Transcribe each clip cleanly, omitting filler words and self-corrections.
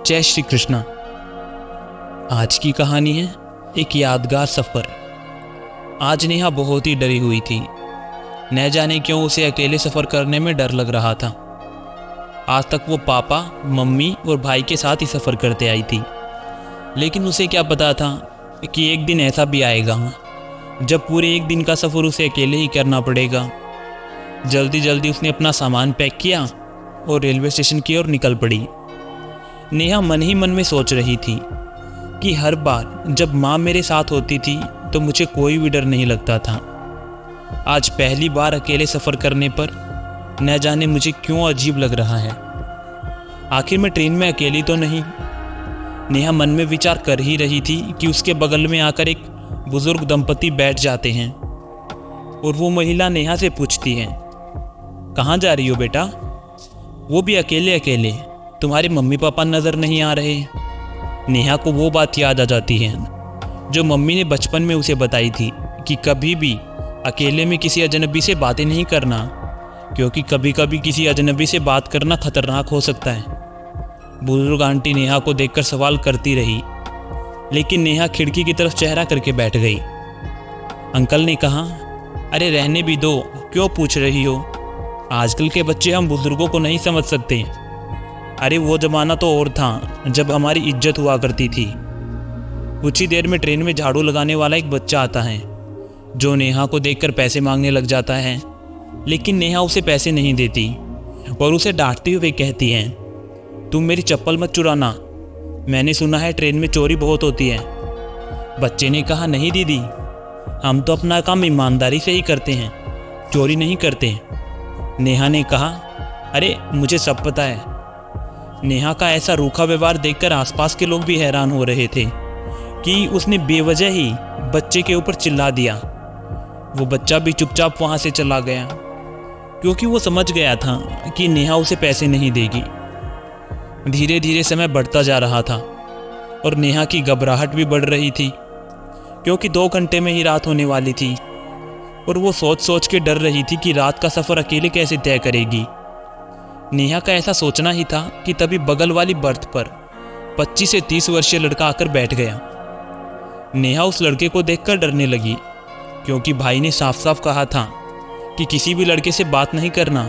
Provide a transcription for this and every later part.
जय श्री कृष्णा। आज की कहानी है एक यादगार सफ़र। आज नेहा बहुत ही डरी हुई थी। न जाने क्यों उसे अकेले सफ़र करने में डर लग रहा था। आज तक वो पापा, मम्मी और भाई के साथ ही सफ़र करते आई थी, लेकिन उसे क्या पता था कि एक दिन ऐसा भी आएगा जब पूरे एक दिन का सफ़र उसे अकेले ही करना पड़ेगा। जल्दी जल्दी उसने अपना सामान पैक किया और रेलवे स्टेशन की ओर निकल पड़ी। नेहा मन ही मन में सोच रही थी कि हर बार जब माँ मेरे साथ होती थी तो मुझे कोई भी डर नहीं लगता था। आज पहली बार अकेले सफ़र करने पर न जाने मुझे क्यों अजीब लग रहा है। आखिर मैं ट्रेन में अकेली तो नहीं। नेहा मन में विचार कर ही रही थी कि उसके बगल में आकर एक बुजुर्ग दंपति बैठ जाते हैं और वो महिला नेहा से पूछती है, कहाँ जा रही हो बेटा? वो भी अकेले अकेले, तुम्हारे मम्मी पापा नज़र नहीं आ रहे। नेहा को वो बात याद आ जाती है जो मम्मी ने बचपन में उसे बताई थी कि कभी भी अकेले में किसी अजनबी से बातें नहीं करना, क्योंकि कभी कभी किसी अजनबी से बात करना खतरनाक हो सकता है। बुजुर्ग आंटी नेहा को देखकर सवाल करती रही, लेकिन नेहा खिड़की की तरफ चेहरा करके बैठ गई। अंकल ने कहा, अरे रहने भी दो, क्यों पूछ रही हो? आजकल के बच्चे हम बुजुर्गों को नहीं समझ सकते। अरे वो ज़माना तो और था जब हमारी इज्जत हुआ करती थी। कुछ ही देर में ट्रेन में झाड़ू लगाने वाला एक बच्चा आता है जो नेहा को देखकर पैसे मांगने लग जाता है, लेकिन नेहा उसे पैसे नहीं देती और उसे डांटते हुए कहती है, तुम मेरी चप्पल मत चुराना, मैंने सुना है ट्रेन में चोरी बहुत होती है। बच्चे ने कहा, नहीं दीदी, हम तो अपना काम ईमानदारी से ही करते हैं, चोरी नहीं करते। नेहा ने कहा, अरे मुझे सब पता है। नेहा का ऐसा रूखा व्यवहार देखकर आसपास के लोग भी हैरान हो रहे थे कि उसने बेवजह ही बच्चे के ऊपर चिल्ला दिया। वो बच्चा भी चुपचाप वहाँ से चला गया, क्योंकि वो समझ गया था कि नेहा उसे पैसे नहीं देगी। धीरे धीरे समय बढ़ता जा रहा था और नेहा की घबराहट भी बढ़ रही थी, क्योंकि 2 घंटे में ही रात होने वाली थी और वो सोच सोच के डर रही थी कि रात का सफ़र अकेले कैसे तय करेगी। नेहा का ऐसा सोचना ही था कि तभी बगल वाली बर्थ पर 25 से 30 वर्षीय लड़का आकर बैठ गया। नेहा उस लड़के को देखकर डरने लगी, क्योंकि भाई ने साफ साफ कहा था कि किसी भी लड़के से बात नहीं करना।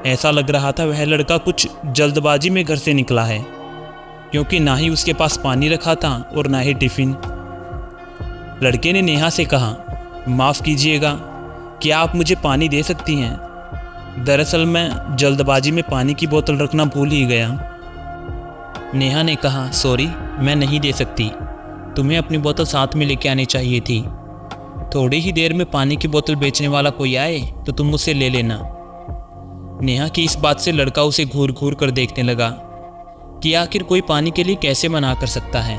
ऐसा लग रहा था वह लड़का कुछ जल्दबाजी में घर से निकला है, क्योंकि ना ही उसके पास पानी रखा था और ना ही टिफ़िन। लड़के ने नेहा से कहा, माफ़ कीजिएगा, क्या आप मुझे पानी दे सकती हैं? दरअसल मैं जल्दबाजी में पानी की बोतल रखना भूल ही गया। नेहा ने कहा, सॉरी, मैं नहीं दे सकती, तुम्हें अपनी बोतल साथ में लेके आनी चाहिए थी। थोड़ी ही देर में पानी की बोतल बेचने वाला कोई आए तो तुम मुझसे ले लेना। नेहा की इस बात से लड़का उसे घूर घूर कर देखने लगा कि आखिर कोई पानी के लिए कैसे मना कर सकता है।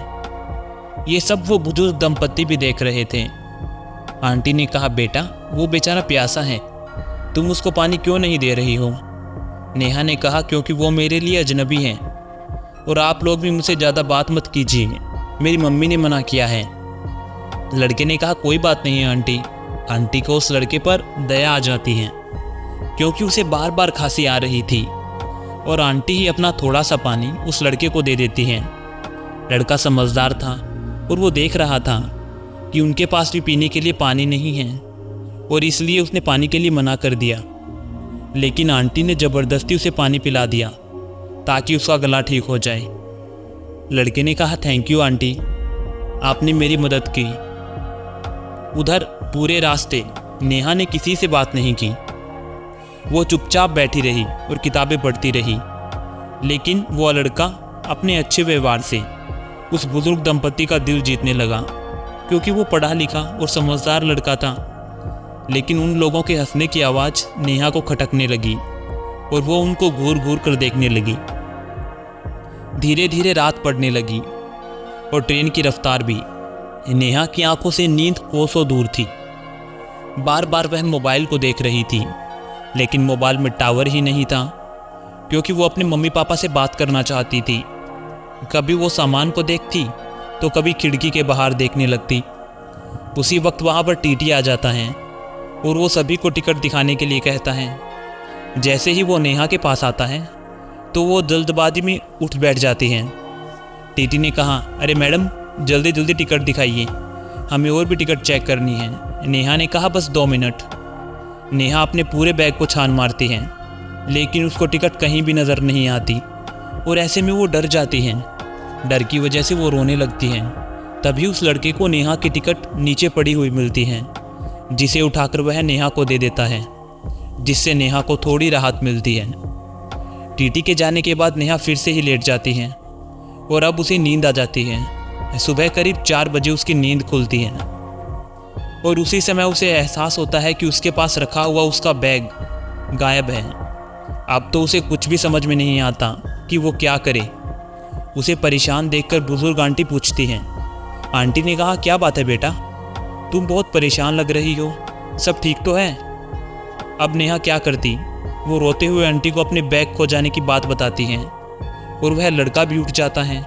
ये सब वो बुजुर्ग दंपति भी देख रहे थे। आंटी ने कहा, बेटा वो बेचारा प्यासा है, तुम उसको पानी क्यों नहीं दे रही हो? नेहा ने कहा, क्योंकि वो मेरे लिए अजनबी है और आप लोग भी मुझसे ज़्यादा बात मत कीजिए, मेरी मम्मी ने मना किया है। लड़के ने कहा, कोई बात नहीं है आंटी। आंटी को उस लड़के पर दया आ जाती है, क्योंकि उसे बार बार खांसी आ रही थी और आंटी ही अपना थोड़ा सा पानी उस लड़के को दे देती हैं। लड़का समझदार था और वो देख रहा था कि उनके पास भी पीने के लिए पानी नहीं है और इसलिए उसने पानी के लिए मना कर दिया, लेकिन आंटी ने ज़बरदस्ती उसे पानी पिला दिया ताकि उसका गला ठीक हो जाए। लड़के ने कहा, थैंक यू आंटी, आपने मेरी मदद की। उधर पूरे रास्ते नेहा ने किसी से बात नहीं की। वो चुपचाप बैठी रही और किताबें पढ़ती रही, लेकिन वो लड़का अपने अच्छे व्यवहार से उस बुजुर्ग दंपति का दिल जीतने लगा, क्योंकि वो पढ़ा लिखा और समझदार लड़का था। लेकिन उन लोगों के हंसने की आवाज़ नेहा को खटकने लगी और वो उनको घूर घूर कर देखने लगी। धीरे धीरे रात पड़ने लगी और ट्रेन की रफ्तार भी। नेहा की आंखों से नींद कोसों दूर थी। बार बार वह मोबाइल को देख रही थी, लेकिन मोबाइल में टावर ही नहीं था, क्योंकि वो अपने मम्मी पापा से बात करना चाहती थी। कभी वो सामान को देखती तो कभी खिड़की के बाहर देखने लगती। उसी वक्त वहाँ पर टीटी आ जाता है और वो सभी को टिकट दिखाने के लिए कहता है। जैसे ही वो नेहा के पास आता है तो वो जल्दबाजी में उठ बैठ जाती हैं टीटी ने कहा, अरे मैडम जल्दी जल्दी टिकट दिखाइए, हमें और भी टिकट चेक करनी है। नेहा ने कहा, बस 2 मिनट। नेहा अपने पूरे बैग को छान मारती है, लेकिन उसको टिकट कहीं भी नज़र नहीं आती और ऐसे में वो डर जाती हैं। डर की वजह से वो रोने लगती हैं। तभी उस लड़के को नेहा की टिकट नीचे पड़ी हुई मिलती है, जिसे उठाकर वह नेहा को दे देता है, जिससे नेहा को थोड़ी राहत मिलती है। टीटी के जाने के बाद नेहा फिर से ही लेट जाती है और अब उसे नींद आ जाती है। सुबह करीब 4 बजे उसकी नींद खुलती है और उसी समय उसे एहसास होता है कि उसके पास रखा हुआ उसका बैग गायब है। अब तो उसे कुछ भी समझ में नहीं आता कि वो क्या करे। उसे परेशान देखकर बुजुर्ग आंटी पूछती हैं। आंटी ने कहा, क्या बात है बेटा, तुम बहुत परेशान लग रही हो, सब ठीक तो है? अब नेहा क्या करती, वो रोते हुए आंटी को अपने बैग खो जाने की बात बताती हैं और वह लड़का भी उठ जाता है।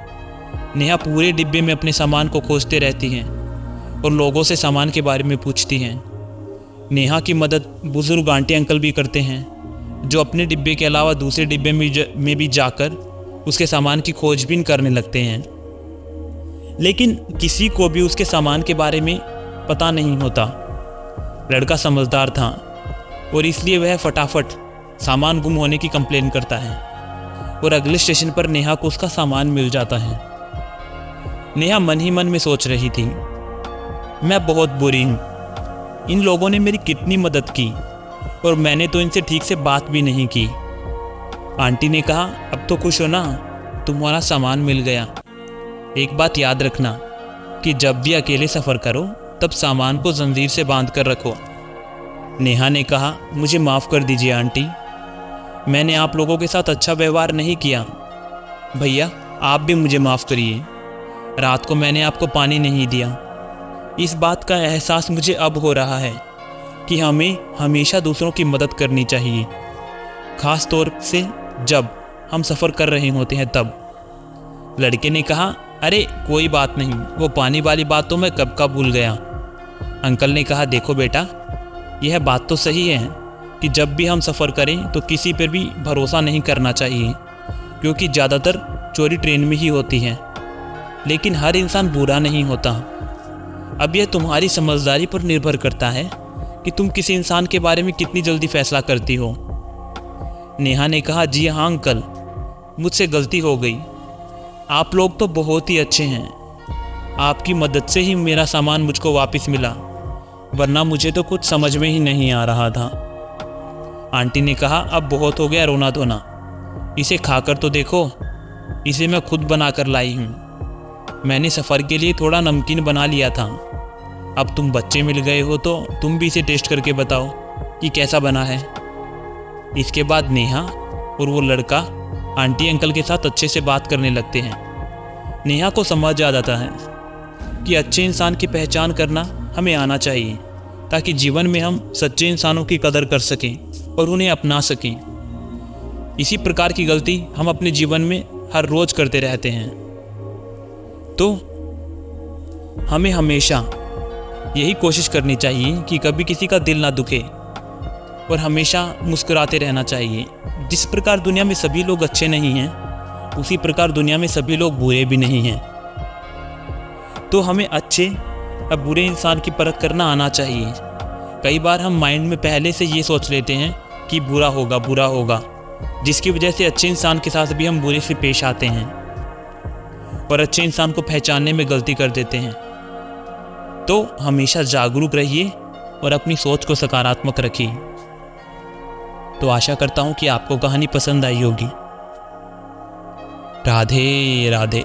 नेहा पूरे डिब्बे में अपने सामान को खोजते रहती हैं और लोगों से सामान के बारे में पूछती हैं। नेहा की मदद बुजुर्ग आंटी अंकल भी करते हैं, जो अपने डिब्बे के अलावा दूसरे डिब्बे में भी जाकर उसके सामान की खोजबीन करने लगते हैं। लेकिन किसी को भी उसके सामान के बारे में पता नहीं होता। लड़का समझदार था और इसलिए वह फटाफट सामान गुम होने की कंप्लेन करता है और अगले स्टेशन पर नेहा को उसका सामान मिल जाता है। नेहा मन ही मन में सोच रही थी, मैं बहुत बुरी हूँ, इन लोगों ने मेरी कितनी मदद की और मैंने तो इनसे ठीक से बात भी नहीं की। आंटी ने कहा, अब तो खुश हो ना, तुम्हारा सामान मिल गया। एक बात याद रखना कि जब भी अकेले सफ़र करो तब सामान को जंजीर से बांध कर रखो। नेहा ने कहा, मुझे माफ़ कर दीजिए आंटी, मैंने आप लोगों के साथ अच्छा व्यवहार नहीं किया। भैया आप भी मुझे माफ़ करिए, रात को मैंने आपको पानी नहीं दिया। इस बात का एहसास मुझे अब हो रहा है कि हमें हमेशा दूसरों की मदद करनी चाहिए, ख़ास तौर से जब हम सफ़र कर रहे होते हैं तब। लड़के ने कहा, अरे कोई बात नहीं, वो पानी वाली बात तो मैं कब का भूल गया। अंकल ने कहा, देखो बेटा, यह बात तो सही है कि जब भी हम सफ़र करें तो किसी पर भी भरोसा नहीं करना चाहिए, क्योंकि ज़्यादातर चोरी ट्रेन में ही होती है। लेकिन हर इंसान बुरा नहीं होता। अब यह तुम्हारी समझदारी पर निर्भर करता है कि तुम किसी इंसान के बारे में कितनी जल्दी फैसला करती हो। नेहा ने कहा, जी हाँ अंकल, मुझसे गलती हो गई। आप लोग तो बहुत ही अच्छे हैं, आपकी मदद से ही मेरा सामान मुझको वापस मिला, वरना मुझे तो कुछ समझ में ही नहीं आ रहा था। आंटी ने कहा, अब बहुत हो गया रोना धोना, इसे खाकर तो देखो, इसे मैं खुद बना कर लाई हूँ। मैंने सफ़र के लिए थोड़ा नमकीन बना लिया था। अब तुम बच्चे मिल गए हो तो तुम भी इसे टेस्ट करके बताओ कि कैसा बना है। इसके बाद नेहा और वो लड़का आंटी अंकल के साथ अच्छे से बात करने लगते हैं। नेहा को समझ आ जाता है कि अच्छे इंसान की पहचान करना हमें आना चाहिए, ताकि जीवन में हम सच्चे इंसानों की कदर कर सकें और उन्हें अपना सकें। इसी प्रकार की गलती हम अपने जीवन में हर रोज़ करते रहते हैं। तो हमें हमेशा यही कोशिश करनी चाहिए कि कभी किसी का दिल ना दुखे और हमेशा मुस्कुराते रहना चाहिए। जिस प्रकार दुनिया में सभी लोग अच्छे नहीं हैं, उसी प्रकार दुनिया में सभी लोग बुरे भी नहीं हैं। तो हमें अच्छे और बुरे इंसान की परख करना आना चाहिए। कई बार हम माइंड में पहले से ये सोच लेते हैं कि बुरा होगा, जिसकी वजह से अच्छे इंसान के साथ भी हम बुरे से पेश आते हैं और अच्छे इंसान को पहचानने में गलती कर देते हैं। तो हमेशा जागरूक रहिए और अपनी सोच को सकारात्मक रखिए। तो आशा करता हूँ कि आपको कहानी पसंद आई होगी। राधे राधे।